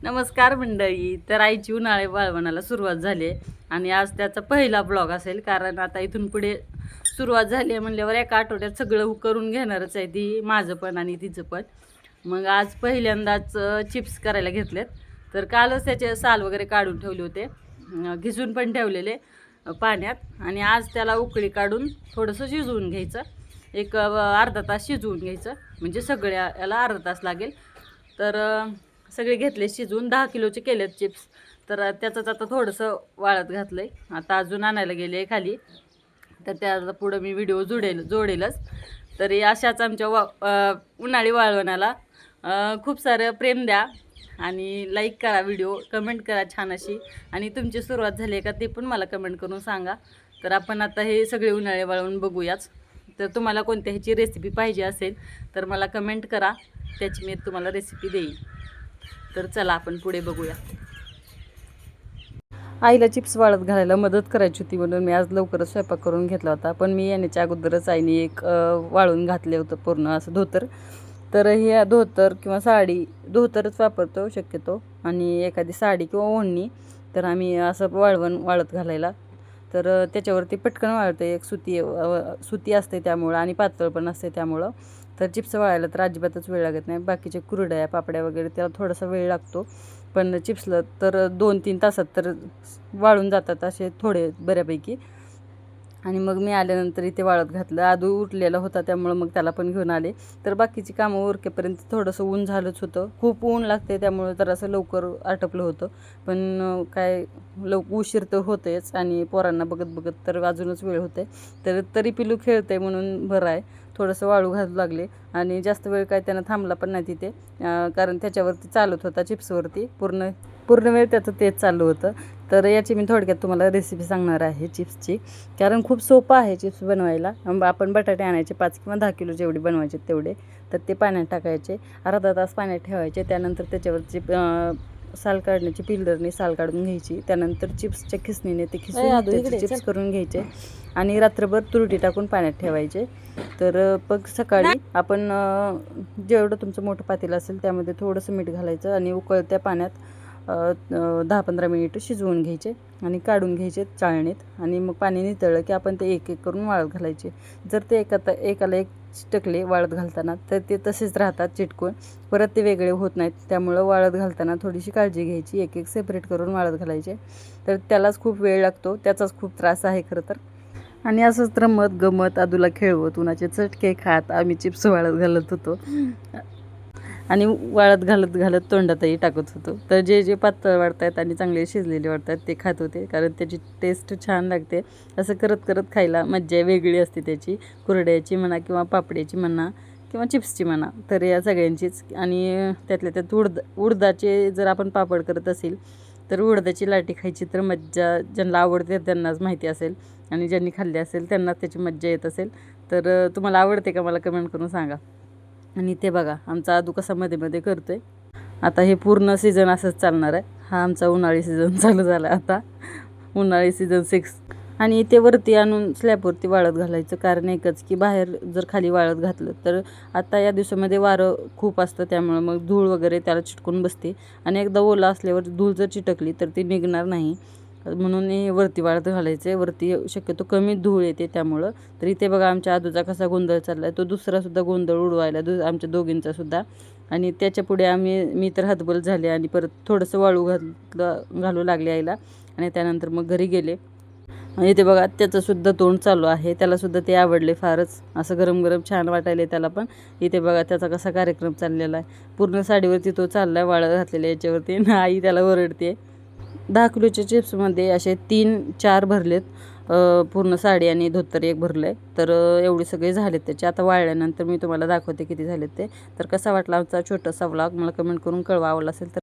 नमस्कार मंडळी. तर आईची उन्हाळी वाळवणाला सुरुवात झाली आहे आणि आज त्याचा पहिला ब्लॉग असेल, कारण आता इथून पुढे सुरुवात झाली आहे म्हणल्यावर एका आठवड्यात सगळं करून घेणारच आहे ती, माझं पण आणि तिचं पण. मग आज पहिल्यांदाच चिप्स करायला घेतलेत. तर कालच त्याचे साल वगैरे काढून ठेवले होते, घिसून पण ठेवलेले पाण्यात, आणि आज त्याला उकळी काढून थोडंसं शिजवून घ्यायचं. एक अर्धा तास शिजवून घ्यायचं, म्हणजे सगळ्या याला अर्धा तास लागेल. तर सगळे घेतले शिजवून. 10 किलोचे केलेत चिप्स. तर त्याचंच आता थोडंसं वाळत घातलं आहे. आता अजून आणायला गेले खाली, तर त्याला पुढं मी व्हिडिओ जोडेलच. तरी अशाच आमच्या उन्हाळी वाळवणाला खूप सारं प्रेम द्या आणि लाईक करा, व्हिडिओ कमेंट करा छान अशी. आणि तुमची सुरुवात झाली आहे का ते पण मला कमेंट करून सांगा. तर आपण आता हे सगळे उन्हाळे वाळवून बघूयाच. तर तुम्हाला कोणत्या ह्याची रेसिपी पाहिजे असेल तर मला कमेंट करा, त्याची मी तुम्हाला रेसिपी देईन. तर चला आपण पुढे बघूया. आईला चिप्स वाळत घालायला मदत करायची होती म्हणून मी आज लवकरच स्वयंपाक करून घेतला होता. पण मी येण्याच्या अगोदरच आईने एक वाळून घातले होतं पूर्ण असं धोतर. तर हे धोतर किंवा साडी, धोतरच वापरतो शक्यतो, आणि एखादी साडी किंवा ओढणी. तर आम्ही असं वाळत घालायला, तर त्याच्यावरती पटकन वाळते. एक सुती असते त्यामुळं, आणि पातळ पण असते त्यामुळं. तर चिप्स वाळायला तर अजिबातच वेळ लागत नाही. बाकीचे कुरड्या पापड्या वगैरे त्याला थोडासा वेळ लागतो, पण चिप्सला तर 2-3 तासात तर वाळून जातात असे थोडे बऱ्यापैकी. आणि मग मी आल्यानंतर इथे वाळत घातलं. आदू उठलेला होता त्यामुळं मग त्याला पण घेऊन आले. तर बाकीची कामं उरकेपर्यंत थोडंसं ऊन झालंच होतं. खूप ऊन लागते त्यामुळं तर असं लवकर आटपलं होतं. पण काय उशीर तर होतेच, आणि पोरांना बघत बघत तर अजूनच वेळ होते. तर तरी पिलू खेळते म्हणून बरं आहे. थोडंसं वाळू घालू लागले, आणि जास्त वेळ काय त्यानं थांबला पण नाही तिथे, कारण त्याच्यावरती चालत होता चिप्सवरती पूर्ण वेळ त्याचं तेच चालू होतं. तर याची मी थोडक्यात तुम्हाला रेसिपी सांगणार आहे चिप्सची, कारण खूप सोपं आहे चिप्स बनवायला. आपण बटाटे आणायचे 5 किंवा 10 किलो जेवढे बनवायचे तेवढे. तर ते पाण्यात टाकायचे, अर्धा तास पाण्यात ठेवायचे. त्यानंतर त्याच्यावरची साल काढण्याची पिलरने साल काढून घ्यायची. त्यानंतर चिप्सच्या खिसणीने ते खिसून त्याचे चिप्स करून घ्यायचे, आणि रात्रभर तुरटी टाकून पाण्यात ठेवायचे. तर मग सकाळी आपण जेवढं तुमचं मोठं पातेलं असेल त्यामध्ये थोडंसं मीठ घालायचं, आणि उकळत्या पाण्यात 10-15 मिनिटं शिजवून घ्यायचे, आणि काढून घ्यायचे चाळणीत. आणि मग पाणी नितळलं की आपण ते एक एक करून वाळत घालायचे. जर ते एकाला एक चिटकले वाळत घालताना तर ते तसेच राहतात चिटकून, परत ते वेगळे होत नाहीत. त्यामुळं वाळत घालताना थोडीशी काळजी घ्यायची, एक एक सेपरेट करून वाळत घालायचे. तर त्यालाच खूप वेळ लागतो, त्याचाच खूप त्रास आहे खरं तर. आणि असंच रमत गमत आदूला खेळवत उन्हाचे चटके खात आम्ही चिप्स वाळत घालत होतो, आणि वाळत घालत घालत तोंडातही टाकत होतो. तर जे पातळ वाढतात आणि चांगले शिजलेले वाढतात ते खात होते, कारण त्याची टेस्ट छान लागते. असं करत करत खायला मज्जा वेगळी असते त्याची, कुरड्याची म्हणा किंवा पापड्याची म्हणा किंवा चिप्सची म्हणा, तर या सगळ्यांचीच. आणि त्यातल्या त्यात उडदाचे जर आपण पापड करत असेल तर उडदाची लाटी खायची तर मज्जा ज्यांना आवडते त्यांनाच माहिती असेल, आणि ज्यांनी खाल्ली असेल त्यांनाच त्याची मज्जा येत असेल. तर तुम्हाला आवडते का मला कमेंट करून सांगा. आणि ते बघा आमचा आदू कसा मध्ये मध्ये करतोय. आता हे पूर्ण सीझन असंच चालणार आहे. हा आमचा उन्हाळी सीझन चालू झाला आता, उन्हाळी सीझन 6. आणि ते वरती आणून स्लॅबवरती वाळत घालायचं, कारण एकच की बाहेर जर खाली वाळत घातलं तर आता या दिवसामध्ये वारं खूप असतं, त्यामुळं मग धूळ वगैरे त्याला चिटकून बसते, आणि एकदा ओला असल्यावर धूळ जर चिटकली तर ती निघणार नाही. म्हणून हे वरती वाळत घालायचं. वरती शक्यतो कमी धूळ येते त्यामुळं. तर इथे बघा आमच्या आदूचा कसा गोंधळ चालला आहे, तो दुसरासुद्धा गोंधळ उडवायला आमच्या दोघींचासुद्धा. आणि त्याच्या पुढे मी तर हतबल झाले, आणि परत थोडंसं वाळू घालू लागले आईला, आणि त्यानंतर मग घरी गेले. आणि इथे बघा त्याचंसुद्धा तोंड चालू आहे, त्यालासुद्धा ते आवडले फारच, असं गरम गरम छान वाटायला त्याला पण. इथे बघा त्याचा कसा कार्यक्रम चाललेला आहे. पूर्ण साडीवरती तो चालला आहे वाळत घातलेल्या याच्यावरती, आई त्याला ओरडते. 10 किलोच्या चिप्समध्ये असे 3-4 भरलेत, पूर्ण साडी आणि धोतर एक भरलं आहे. तर एवढे सगळे झालेत त्याचे. आता वाळल्यानंतर मी तुम्हाला दाखवते किती झालेत ते. तर कसा वाटला आमचा छोटासा व्लॉग मला कमेंट करून कळवा. आवडला असेल तर